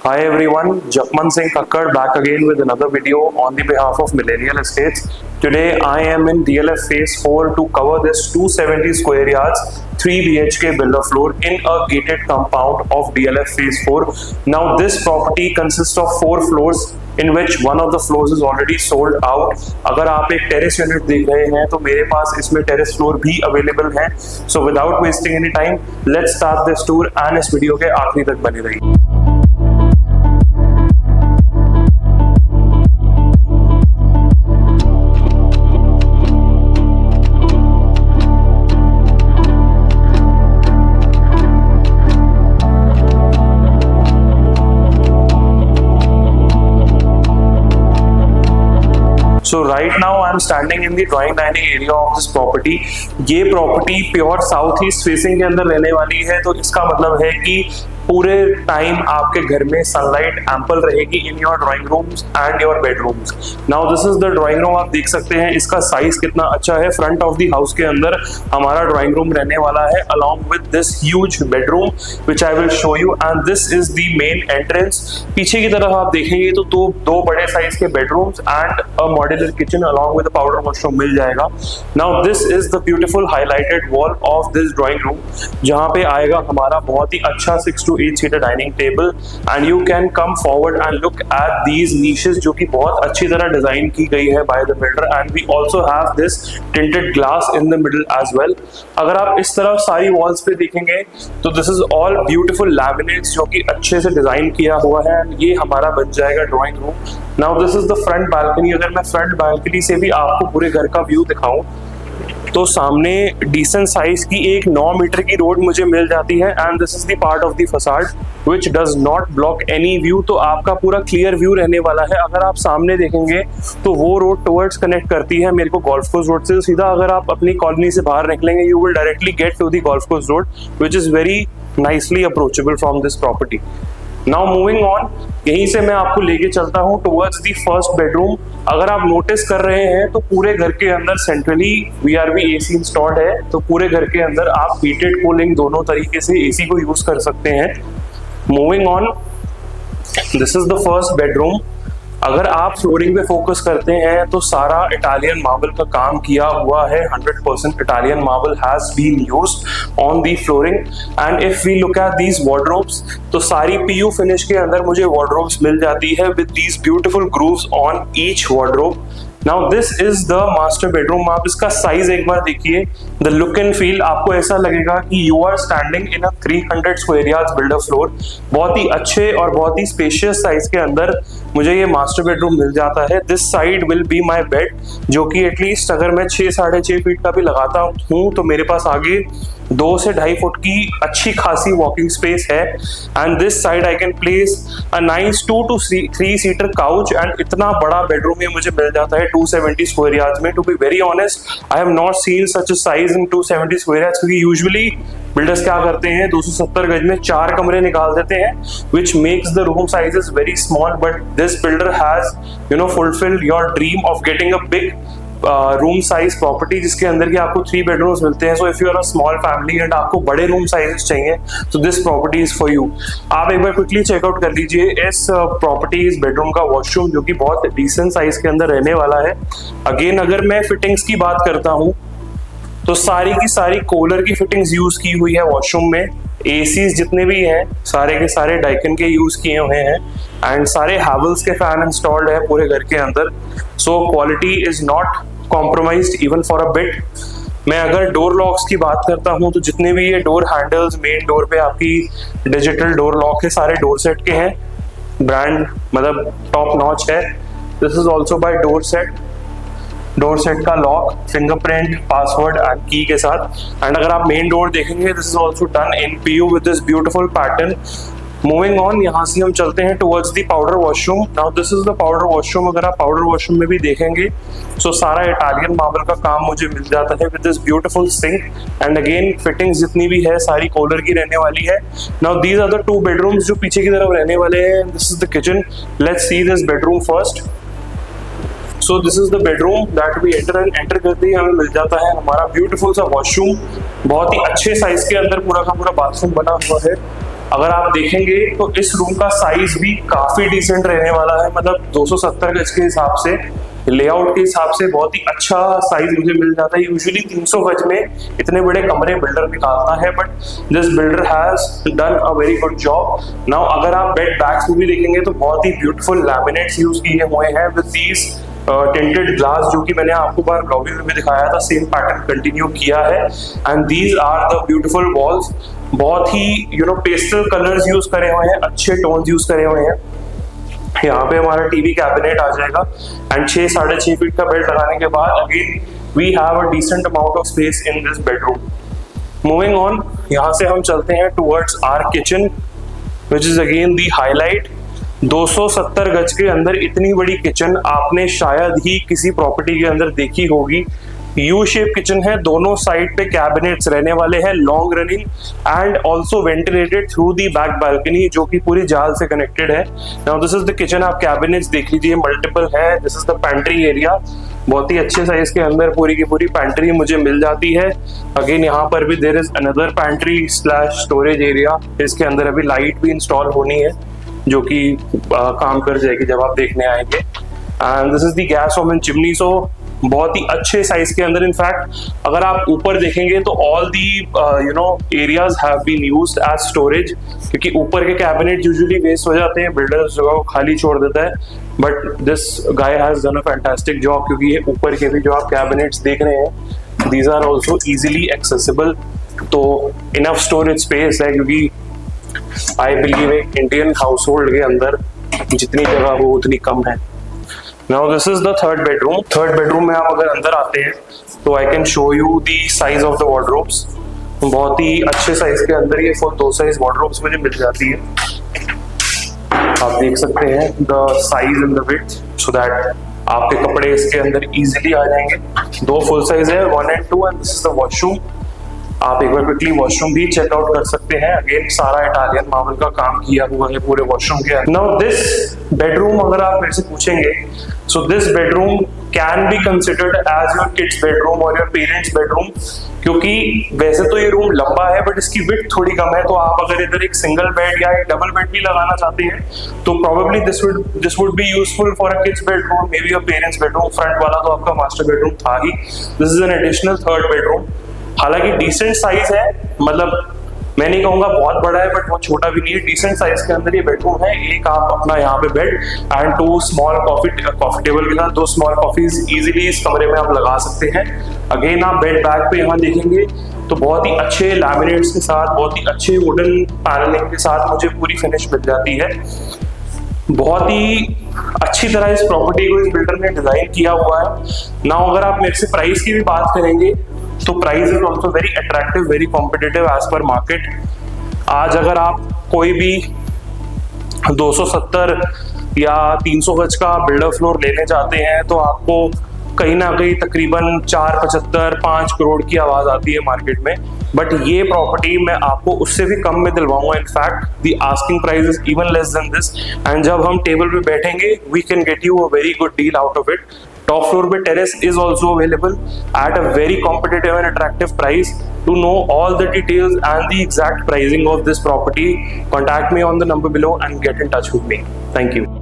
Hi everyone, Japman Singh Kakkad back again with another video on the behalf of Millennial Estates. Today I am in DLF Phase 4 to cover this 270 square yards 3 BHK builder floor in a gated compound of DLF Phase 4. Now this property consists of 4 floors in which one of the floors is already sold out. अगर आप एक terrace unit देख रहे हैं तो मेरे पास इसमें terrace floor भी अवेलेबल है. So without wasting any time, let's start this tour and इस वीडियो के आखिरी तक बने रहिए. So right now I'm standing in the drawing dining area of this property. ये property pure south east facing के अंदर रहने वाली है, तो इसका मतलब है कि पूरे टाइम आपके घर में सनलाइट एम्पल रहेगी in your drawing rooms and your bedrooms. Now this is the drawing room. आप देख सकते हैं इसका साइज कितना अच्छा है. फ्रंट ऑफ द हाउस के अंदर हमारा ड्राइंग रूम रहने वाला है along with this huge bedroom which I will show you, and this is the main entrance. पीछे की तरफ आप देखेंगे तो दो बड़े साइज के bedrooms and a modular kitchen along with powder washroom मिल जाएगा. Now this is the beautiful highlighted wall of this drawing room, जहां पे आएगा हमारा बहुत ही अच्छा 6 to 8 seater dining table, and you can come forward and look at these niches जो कि बहुत अच्छी तरह डिजाइन की गई है by the builder, and we also have this tinted glass in the middle as well. अगर आप इस तरफ सारी वॉल्स पे देखेंगे तो this is all beautiful laminates जो कि अच्छे से डिजाइन किया हुआ है. ये हमारा बन जाएगा drawing room. Now this is the front balcony. अगर मैं फ्रंट बालकनी से भी आपको पूरे घर का व्यू दिखाऊं तो सामने डिसेंट साइज की एक 9 मीटर की रोड मुझे मिल जाती है, and this is the part of the facade which does not block any view. तो आपका पूरा क्लियर व्यू रहने वाला है. अगर आप सामने देखेंगे तो वो रोड टुवर्ड्स कनेक्ट करती है मेरे को गोल्फ कोर्स रोड से सीधा. अगर आप अपनी कॉलोनी से बाहर निकलेंगे you will directly get to the golf course road which is very nicely approachable from this property. Now moving on, यहीं से मैं आपको लेके चलता हूँ टुवर्ड्स दी फर्स्ट बेडरूम. अगर आप नोटिस कर रहे हैं तो पूरे घर के अंदर सेंट्रली VRV AC इंस्टॉल्ड है, तो पूरे घर के अंदर आप हीटेड कूलिंग दोनों तरीके से AC को यूज कर सकते हैं. Moving on, this is the first bedroom. अगर आप फ्लोरिंग पे फोकस करते हैं तो सारा इटालियन मार्बल का काम किया हुआ है. 100% Italian marble has been used on the flooring, and if we look at these wardrobes तो सारी PU फिनिश के अंदर मुझे वार्डरोब्स मिल जाती है with these beautiful grooves on each wardrobe. Now this is the master bedroom. आप इसका साइज एक बार देखिए, द लुक एंड फील आपको ऐसा लगेगा कि you are standing in a 300 square yards builder floor. बहुत ही अच्छे और बहुत ही स्पेशियस साइज के अंदर मुझे ये मास्टर बेडरूम मिल जाता है. This side will be my bed, जो कि एटलीस्ट अगर मैं 6-6.5 फीट का भी लगाता हूँ तो मेरे पास आगे 2 से 2.5 फुट की अच्छी खासी वॉकिंग स्पेस है. And this side I can place a nice 2 to 3 seater couch, and इतना बड़ा बेडरूम ये मुझे मिल जाता है 270 स्क्वायर यार्ड्स में. To be very honest, I have not seen such a size in 270 square yards, क्योंकि यूजुअली बिल्डर्स क्या करते हैं 270 गज में 4 कमरे निकाल देते हैं which makes the room sizes very small, but this builder has fulfilled your dream of getting a big room size property जिसके अंदर की आपको 3 बेडरूम्स मिलते हैं. So if you are a small family and आपको बड़े रूम साइजेस चाहिए तो this property is for you. आप एक बार क्विकली चेकआउट कर लीजिए इस प्रॉपर्टी इस बेडरूम का वॉशरूम जो कि बहुत डिसेंट साइज के अंदर रहने वाला है. अगेन अगर मैं फिटिंग्स की बात करता हूँ तो सारी की सारी कूलर की फिटिंग्स यूज की हुई है वॉशरूम में. ACs जितने भी हैं सारे के सारे डाइकन के यूज किए हुए हैं, एंड सारे हैवल्स के फैन इंस्टॉल्ड है पूरे घर के अंदर. So quality is not compromised even for a bit. मैं अगर डोर लॉक्स की बात करता हूँ तो जितने भी ये डोर हैंडल्स मेन डोर पे आपकी डिजिटल डोर लॉक है, सारे डोर सेट के हैं. ब्रांड मतलब टॉप नॉच है. This is also by door set. Door set का lock fingerprint password and key के साथ. एंड अगर आप मेन डोर देखेंगे this is also done in PU with this beautiful pattern. Moving on, यहाँ से हम चलते हैं towards the powder washroom. Now this is the powder washroom. अगर आप पाउडर वॉशरूम में भी देखेंगे तो सारा इटालियन मार्बल का काम मुझे मिल जाता है with this beautiful sink, and again fittings जितनी भी है सारी कॉलर की रहने वाली है. Now these are the 2 bedrooms जो पीछे की तरफ रहने वाले हैं. This is the kitchen. Let's see this bedroom first. So this is the bedroom that we enter करते ही हमें मिल जाता है हमारा ब्यूटीफुल सा वॉशरूम. बहुत ही अच्छे साइज के अंदर पूरा का पूरा बाथरूम बना हुआ है. अगर आप देखेंगे तो इस रूम का साइज भी काफी डिसेंट रहने वाला है, मतलब 270 गज के हिसाब से, लेआउट के हिसाब से बहुत ही अच्छा साइज मुझे मिल जाता है। यूजुअली 300 गज में इतने बड़े कमरे बिल्डर निकालता है, but this builder has done a very good job. Now अगर आप बेड बैग्स भी देखेंगे तो बहुत ही ब्यूटीफुल लैमिनेट्स यूज किए हुए हैं विद दीज टिंटेड ग्लास, जो कि मैंने आपको बार लॉबी में दिखाया था, सेम पैटर्न कंटिन्यू किया है। And these are the beautiful walls, बहुत ही पेस्टल कलर्स यूज करे हुए हैं, अच्छे टोन्स यूज करे हुए हैं। यहाँ पे हमारा टीवी कैबिनेट आ जाएगा एंड 6-6.5 फीट का बेड लगाने के बाद again we have a decent amount of space in this bedroom. Moving on, यहाँ से हम चलते हैं towards our kitchen which is again the highlight. 270 गज के अंदर इतनी बड़ी किचन आपने शायद ही किसी प्रॉपर्टी के अंदर देखी होगी। यू शेप किचन है, दोनों साइड पे कैबिनेट्स रहने वाले हैं, long running and also ventilated through the back balcony, जो कि पूरी जाल से कनेक्टेड है। Now this is the kitchen, आप कैबिनेट्स देख लीजिए, मल्टीपल है। This is the pantry area, बहुत ही अच्छे साइज के अंदर पूरी की पूरी पैंट्री मुझे मिल जाती है। अगेन यहाँ पर भी there is another pantry slash storage area, इसके अंदर अभी लाइट भी इंस्टॉल होनी है, जो कि काम कर जाएगी जब आप देखने आएंगे। And this is the gas oven chimney, so बहुत ही अच्छे साइज के अंदर। इनफैक्ट अगर आप ऊपर देखेंगे तो all the areas have been used as storage, क्योंकि ऊपर के कैबिनेट यूजुअली वेस्ट हो जाते हैं, बिल्डर्स जगह को खाली छोड़ देता है, but this guy has done a fantastic job, क्योंकि ये ऊपर के भी जो आप कैबिनेट्स देख रहे हैं these are also easily accessible. तो इनफ स्टोरेज स्पेस है, क्योंकि आई बिलीव एक इंडियन हाउस होल्ड के अंदर जितनी जगह हो उतनी कम है। Now this is the third bedroom. Third bedroom में आप अगर अंदर आते हैं तो I can show you the size of the wardrobes. बहुत ही अच्छे साइज के अंदर ये फुल 2 साइज wardrobes मुझे मिल जाती है। आप देख सकते हैं the size and the width, so that आपके कपड़े इसके अंदर easily आ जाएंगे। 2 फुल साइज है, 1 and 2, and this is the washroom. आप एक बार क्विकली वॉशरूम भी चेकआउट कर सकते हैं। अगेन सारा इटालियन मार्बल का काम किया हुआ है पूरे वॉशरूम के अंदर। नाउ दिस बेडरूम अगर आप मेरे से पूछेंगे, so this bedroom can be considered as your kids bedroom और योर पेरेंट्स बेडरूम, क्योंकि वैसे तो ये रूम लंबा है बट इसकी विड्थ थोड़ी कम है। तो आप अगर इधर एक सिंगल बेड या एक डबल बेड भी लगाना चाहते हैं तो probably this would be useful for a kids bedroom, maybe a parents bedroom. Front वाला तो आपका मास्टर बेडरूम था ही। This is an additional third bedroom, हालांकि डिसेंट साइज है, मतलब मैं नहीं कहूंगा बहुत बड़ा है बट बहुत छोटा भी नहीं है, डिसेंट साइज के अंदर ये बेडरूम है। एक आप अपना यहाँ पे bed and 2 small coffee table के साथ 2 स्मॉल कॉफीज इजीली इस कमरे में आप लगा सकते हैं। अगेन आप बेड बैक पे यहाँ देखेंगे तो बहुत ही अच्छे लैमिनेट्स के साथ, बहुत ही अच्छे वुडन पैनलिंग के साथ मुझे पूरी फिनिश मिल जाती है। बहुत ही अच्छी तरह इस प्रॉपर्टी को इस बिल्डर ने डिजाइन किया हुआ है। नाउ अगर आप मेरे से प्राइस की भी बात करेंगे तो price is also very attractive, very competitive as per market. आज अगर आप कोई भी 270 या 300 गज का बिल्डर फ्लोर लेने जाते हैं तो आपको कहीं ना कहीं तकरीबन 4-75-5 करोड़ की आवाज आती है मार्केट में, बट ये प्रॉपर्टी मैं आपको उससे भी कम में दिलवाऊंगा। In fact the asking price is even less than this, and जब हम टेबल पे बैठेंगे we can get you a very good deal out of it. Top floor पे terrace is also available at a very competitive and attractive price. To know all the details and the exact pricing of this property, contact me on the number below and get in touch with me. Thank you.